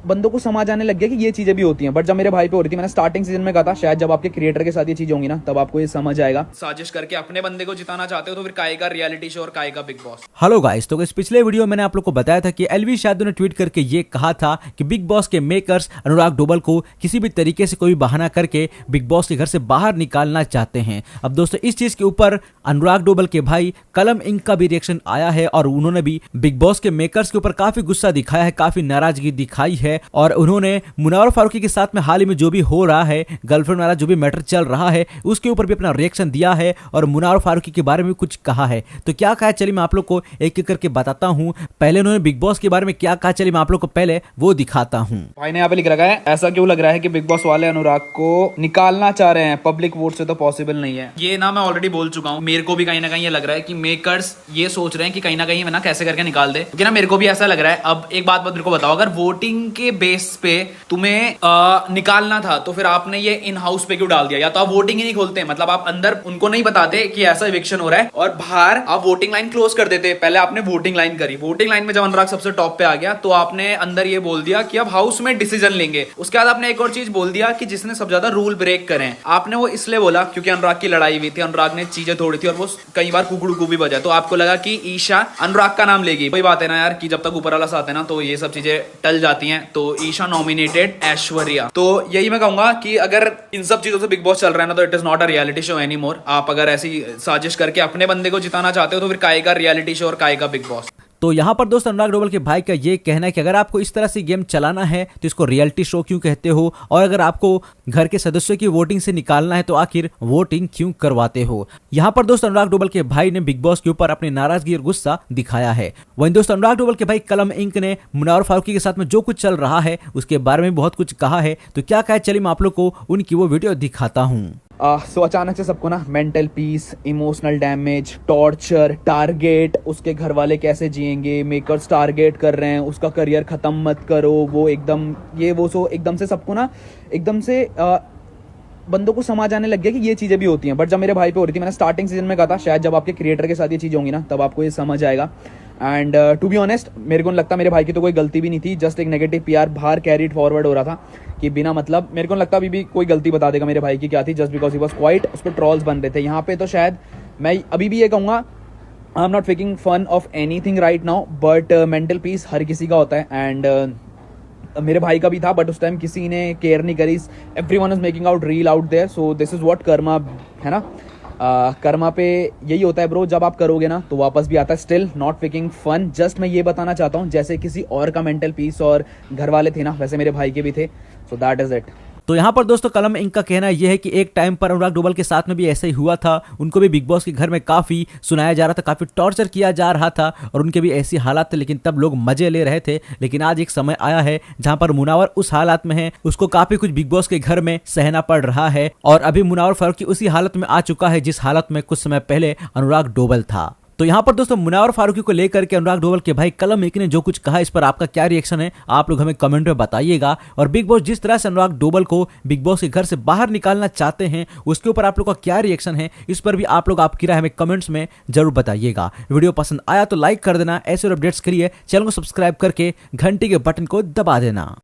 बंदों को समझ आने लग गया कि ये चीजें भी होती हैं। बट जब मेरे भाई पे हो रही थी, मैंने स्टार्टिंग सीजन में कहा था शायद जब आपके क्रिएटर के साथ ये चीजें होंगी ना तब आपको ये समझ आएगा। साजिश करके अपने बंदे को जिताना चाहते हो तो फिर काय का रियलिटी शो और काय का बिग बॉस। हेलो गाइस, तो इस पिछले वीडियो में मैंने आप लोग को बताया था कि एलवी शादू ने ट्वीट करके ये कहा था कि बिग बॉस के मेकर्स अनुराग डोबल को किसी भी तरीके से कोई बहाना करके बिग बॉस के घर से बाहर निकालना चाहते हैं। अब दोस्तों इस चीज के ऊपर अनुराग डोबल के भाई कलम इंक का भी रिएक्शन आया है और उन्होंने भी बिग बॉस के मेकर्स के ऊपर काफी गुस्सा दिखाया है, काफी नाराजगी दिखाई है और उन्होंने मुनावर फारूकी के साथ में हाल ही में जो भी हो रहा है, गर्लफ्रेंड वाला जो भी मैटर चल रहा है उसके ऊपर भी अपना रिएक्शन दिया है और मुनावर फारूकी के बारे में कुछ कहा है। तो क्या कहा, चलिए मैं आप लोग को एक एक करके बताता हूं। पहले उन्होंने बिग बॉस के बारे में क्या कहा, चलिए मैं आप लोग को पहले वो दिखाता हूं। भाई ने यहाँ पे लिख रखा है, ऐसा क्यों लग रहा है कि बिग बॉस वाले अनुराग को निकालना चाह रहे हैं, पब्लिक वोट से तो पॉसिबल नहीं है। ये ना मैं ऑलरेडी बोल चुका हूँ, मेरे को भी कहीं ना कहीं ये लग रहा है कि मेकर्स ये सोच रहे हैं कि कहीं ना कहीं ना कैसे करके निकाल दे, क्योंकि ना मेरे को भी ऐसा लग रहा है। अब एक बात मेरे को बताओ, अगर वोटिंग के बेस पे तुम्हें निकालना था तो फिर आपने ये इन हाउस पे क्यों डाल दिया? या तो आप वोटिंग ही नहीं खोलते, मतलब आप अंदर उनको नहीं बताते कि ऐसा इविक्शन हो रहा है और बाहर आप वोटिंग लाइन क्लोज कर देते। पहले आपने वोटिंग लाइन करी, वोटिंग लाइन में जब अनुराग सबसे टॉप पे आ गया तो आपने अंदर ये बोल दिया कि अब हाउस में डिसीजन लेंगे। उसके बाद आपने एक और चीज बोल दिया कि जिसने सबसे ज्यादा रूल ब्रेक करे। आपने वो इसलिए बोला क्योंकि अनुराग की लड़ाई हुई थी, अनुराग ने चीजें तोड़ी थी और वो कई बार कुकड़ू भी बजा, तो आपको लगा कि ईशा अनुराग का नाम लेगी। कोई बात है ना यार कि जब तक ऊपर वाला साथ है ना तो ये सब चीजें टल जाती हैं। तो ईशा नॉमिनेटेड ऐश्वर्या। तो यही मैं कहूंगा कि अगर इन सब चीजों से बिग बॉस चल रहा है ना तो it is not a reality show any more. आप अगर ऐसी साजिश करके अपने बंदे को जिताना चाहते हो तो फिर काय का रियलिटी शो और काय का बिग बॉस। तो यहाँ पर दोस्त अनुराग डोबल के भाई का ये कहना है कि अगर आपको इस तरह से गेम चलाना है तो इसको रियलिटी शो क्यों कहते हो, और अगर आपको घर के सदस्यों की वोटिंग से निकालना है तो आखिर वोटिंग क्यों करवाते हो। यहाँ पर दोस्त अनुराग डोबल के भाई ने बिग बॉस के ऊपर अपनी नाराजगी और गुस्सा दिखाया है। वहीं दोस्त अनुराग डोबल के भाई कलम इंक ने मुनावर फारूकी के साथ में जो कुछ चल रहा है उसके बारे में बहुत कुछ कहा है। तो क्या कहा, चलिए मैं आप लोग को उनकी वो वीडियो दिखाता हूँ। सो अचानक से सबको ना mental peace, emotional damage, torture, target, उसके घर वाले कैसे जिएंगे, मेकर्स टारगेट कर रहे हैं, उसका करियर खत्म मत करो, वो एकदम ये वो सो एकदम से सबको ना एकदम से बंदों को समझ आने लग गया कि ये चीजें भी होती हैं। बट जब मेरे भाई पे हो रही थी, मैंने स्टार्टिंग सीजन में कहा था शायद जब आपके क्रिएटर के साथ ये चीजें होंगी ना तब आपको ये समझ आएगा। एंड टू बी ऑनेस्ट मेरे को नहीं लगता मेरे भाई की तो कोई गलती भी नहीं थी, जस्ट एक नेगेटिव पीआर बाहर कैरीड फॉरवर्ड हो रहा था कि बिना मतलब मेरे को नहीं लगता अभी भी कोई गलती बता देगा मेरे भाई की क्या थी, just because he was quite. उस पर ट्रॉल्स बन रहे थे यहाँ पे। तो शायद मैं अभी भी ये कहूँगा, I am not making fun of anything right now, but mental peace हर किसी का होता है एंड मेरे भाई का भी था, बट उस टाइम किसी ने केयर नहीं करी। Everyone is making out reel out there, so this is what karma है ना। कर्मा पे यही होता है ब्रो, जब आप करोगे ना तो वापस भी आता है। Still not making fun, just मैं ये बताना चाहता हूँ जैसे किसी और का मेंटल पीस और घर वाले थे ना वैसे मेरे भाई के भी थे। So that is it. तो यहाँ पर दोस्तों कलम इंक का कहना यह है कि एक टाइम पर अनुराग डोबल के साथ में भी ऐसा ही हुआ था। उनको भी बिग बॉस के घर में काफी सुनाया जा रहा था, काफी टॉर्चर किया जा रहा था और उनके भी ऐसी हालात थे, लेकिन तब लोग मजे ले रहे थे। लेकिन आज एक समय आया है जहां पर मुनावर उस हालात में है, उसको काफी कुछ बिग बॉस के घर में सहना पड़ रहा है और अभी मुनावर फारूकी उसी हालत में आ चुका है जिस हालत में कुछ समय पहले अनुराग डोबल था। तो यहाँ पर दोस्तों मुनावर फारूकी को लेकर के अनुराग डोबल के भाई कलम इंक ने जो कुछ कहा, इस पर आपका क्या रिएक्शन है आप लोग हमें कमेंट में बताइएगा। और बिग बॉस जिस तरह से अनुराग डोबल को बिग बॉस के घर से बाहर निकालना चाहते हैं उसके ऊपर आप लोग का क्या रिएक्शन है, इस पर भी आप लोग आपकी राय हमें कमेंट्स में जरूर बताइएगा। वीडियो पसंद आया तो लाइक कर देना, ऐसे और अपडेट्स के लिए चैनल को सब्सक्राइब करके घंटी के बटन को दबा देना।